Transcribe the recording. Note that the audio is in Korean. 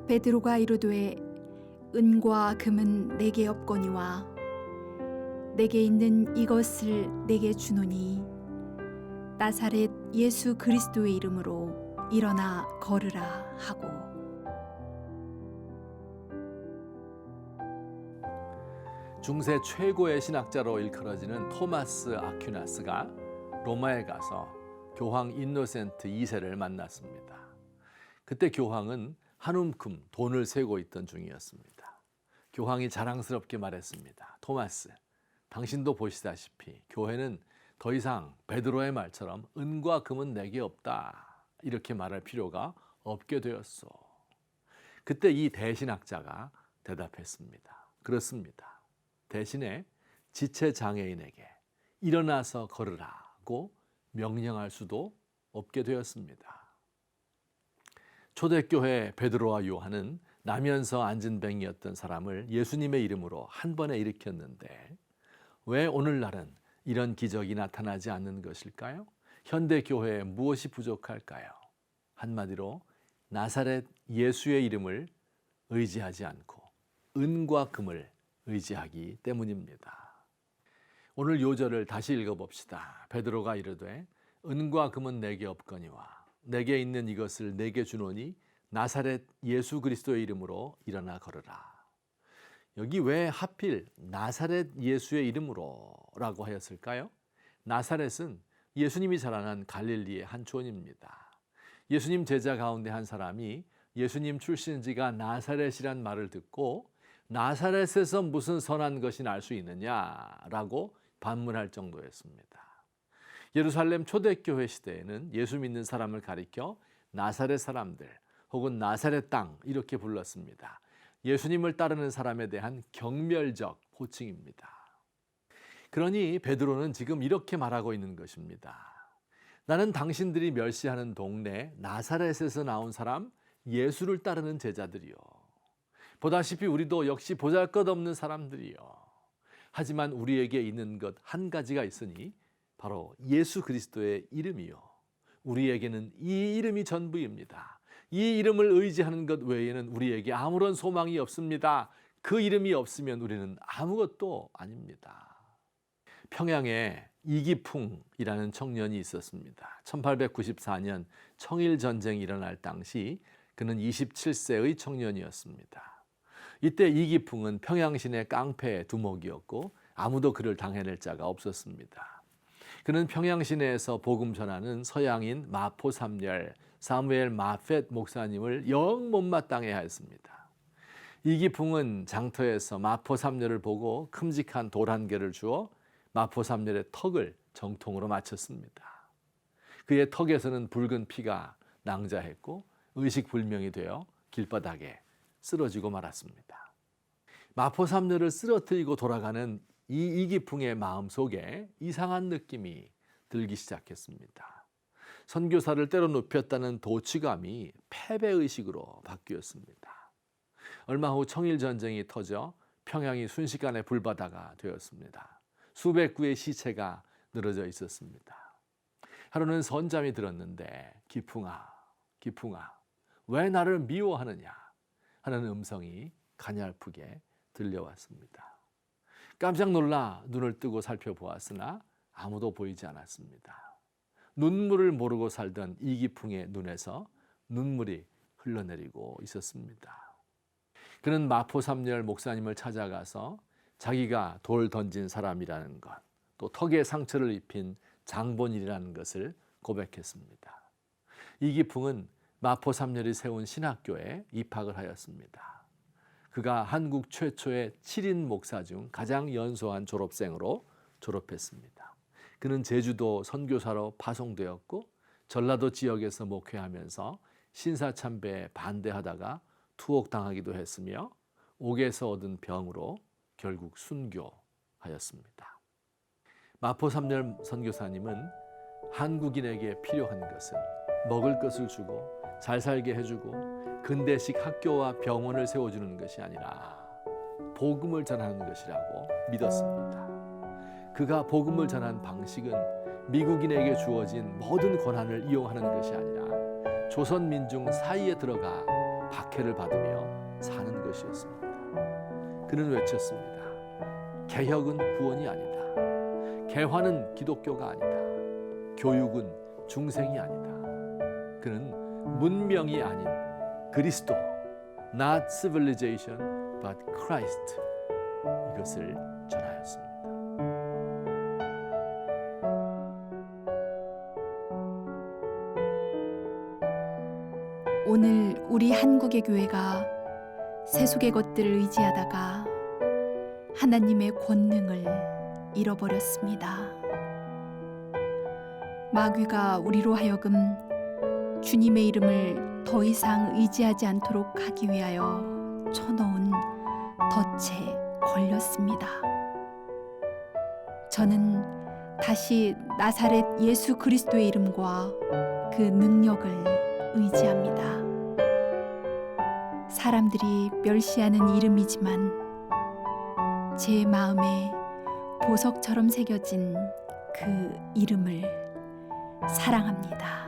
베드로가 이르되 은과 금은 내게 없거니와 내게 있는 이것을 내게 주노니 나사렛 예수 그리스도의 이름으로 일어나 걸으라 하고. 중세 최고의 신학자로 일컬어지는 토마스 아퀴나스가 로마에 가서 교황 인노센트 2세를 만났습니다. 그때 교황은 한 움큼 돈을 세고 있던 중이었습니다. 교황이 자랑스럽게 말했습니다. 토마스, 당신도 보시다시피 교회는 더 이상 베드로의 말처럼 은과 금은 내게 없다, 이렇게 말할 필요가 없게 되었소. 그때 이 대신학자가 대답했습니다. 그렇습니다. 대신에 지체장애인에게 일어나서 걸으라고 명령할 수도 없게 되었습니다. 초대교회 베드로와 요한은 나면서 앉은뱅이였던 사람을 예수님의 이름으로 한 번에 일으켰는데 왜 오늘날은 이런 기적이 나타나지 않는 것일까요? 현대교회에 무엇이 부족할까요? 한마디로 나사렛 예수의 이름을 의지하지 않고 은과 금을 의지하기 때문입니다. 오늘 요절을 다시 읽어봅시다. 베드로가 이르되 은과 금은 내게 없거니와 내게 있는 이것을 내게 주노니 나사렛 예수 그리스도의 이름으로 일어나 걸으라. 여기 왜 하필 나사렛 예수의 이름으로 라고 하였을까요? 나사렛은 예수님이 자라난 갈릴리의 한 촌입니다. 예수님 제자 가운데 한 사람이 예수님 출신지가 나사렛이란 말을 듣고 나사렛에서 무슨 선한 것이 날 수 있느냐라고 반문할 정도였습니다. 예루살렘 초대교회 시대에는 예수 믿는 사람을 가리켜 나사렛 사람들 혹은 나사렛 땅 이렇게 불렀습니다. 예수님을 따르는 사람에 대한 경멸적 호칭입니다. 그러니 베드로는 지금 이렇게 말하고 있는 것입니다. 나는 당신들이 멸시하는 동네 나사렛에서 나온 사람 예수를 따르는 제자들이요. 보다시피 우리도 역시 보잘것없는 사람들이요. 하지만 우리에게 있는 것 한 가지가 있으니 바로 예수 그리스도의 이름이요. 우리에게는 이 이름이 전부입니다. 이 이름을 의지하는 것 외에는 우리에게 아무런 소망이 없습니다. 그 이름이 없으면 우리는 아무것도 아닙니다. 평양에 이기풍이라는 청년이 있었습니다. 1894년 청일전쟁이 일어날 당시 그는 27세의 청년이었습니다. 이때 이기풍은 평양시내 깡패의 두목이었고 아무도 그를 당해낼 자가 없었습니다. 그는 평양시내에서 복음 전하는 서양인 마포 삼열 사무엘 마펫 목사님을 영 못마땅해 하였습니다. 이기풍은 장터에서 마포 삼열을 보고 큼직한 돌 한 개를 주어 마포 삼열의 턱을 정통으로 맞췄습니다. 그의 턱에서는 붉은 피가 낭자했고 의식불명이 되어 길바닥에 쓰러지고 말았습니다. 마포 삼열을 쓰러뜨리고 돌아가는 이 이기풍의 마음속에 이상한 느낌이 들기 시작했습니다. 선교사를 때려 눕혔다는 도취감이 패배의식으로 바뀌었습니다. 얼마 후 청일전쟁이 터져 평양이 순식간에 불바다가 되었습니다. 수백 구의 시체가 늘어져 있었습니다. 하루는 선잠이 들었는데 기풍아, 기풍아, 왜 나를 미워하느냐 하는 음성이 가냘프게 들려왔습니다. 깜짝 놀라 눈을 뜨고 살펴보았으나 아무도 보이지 않았습니다. 눈물을 모르고 살던 이기풍의 눈에서 눈물이 흘러내리고 있었습니다. 그는 마포 삼열 목사님을 찾아가서 자기가 돌 던진 사람이라는 것, 또 턱에 상처를 입힌 장본인이라는 것을 고백했습니다. 이기풍은 마포 삼열이 세운 신학교에 입학을 하였습니다. 그가 한국 최초의 7인 목사 중 가장 연소한 졸업생으로 졸업했습니다. 그는 제주도 선교사로 파송되었고 전라도 지역에서 목회하면서 신사참배에 반대하다가 투옥당하기도 했으며 옥에서 얻은 병으로 결국 순교하였습니다. 마포 삼열 선교사님은 한국인에게 필요한 것은 먹을 것을 주고 잘 살게 해주고 근대식 학교와 병원을 세워주는 것이 아니라 복음을 전하는 것이라고 믿었습니다. 그가 복음을 전한 방식은 미국인에게 주어진 모든 권한을 이용하는 것이 아니라 조선 민중 사이에 들어가 박해를 받으며 사는 것이었습니다. 그는 외쳤습니다. 개혁은 구원이 아니다. 개화는 기독교가 아니다. 교육은 중생이 아니다. 그는 문명이 아닌 그리스도, not civilization, but Christ, 이것을 전하였습니다. 오늘 우리 한국의 교회가 세속의 것들을 의지하다가 하나님의 권능을 잃어버렸습니다. 마귀가 우리로 하여금 주님의 이름을 더 이상 의지하지 않도록 하기 위하여 쳐놓은 덫에 걸렸습니다. 저는 다시 나사렛 예수 그리스도의 이름과 그 능력을 의지합니다. 사람들이 멸시하는 이름이지만 제 마음에 보석처럼 새겨진 그 이름을 사랑합니다.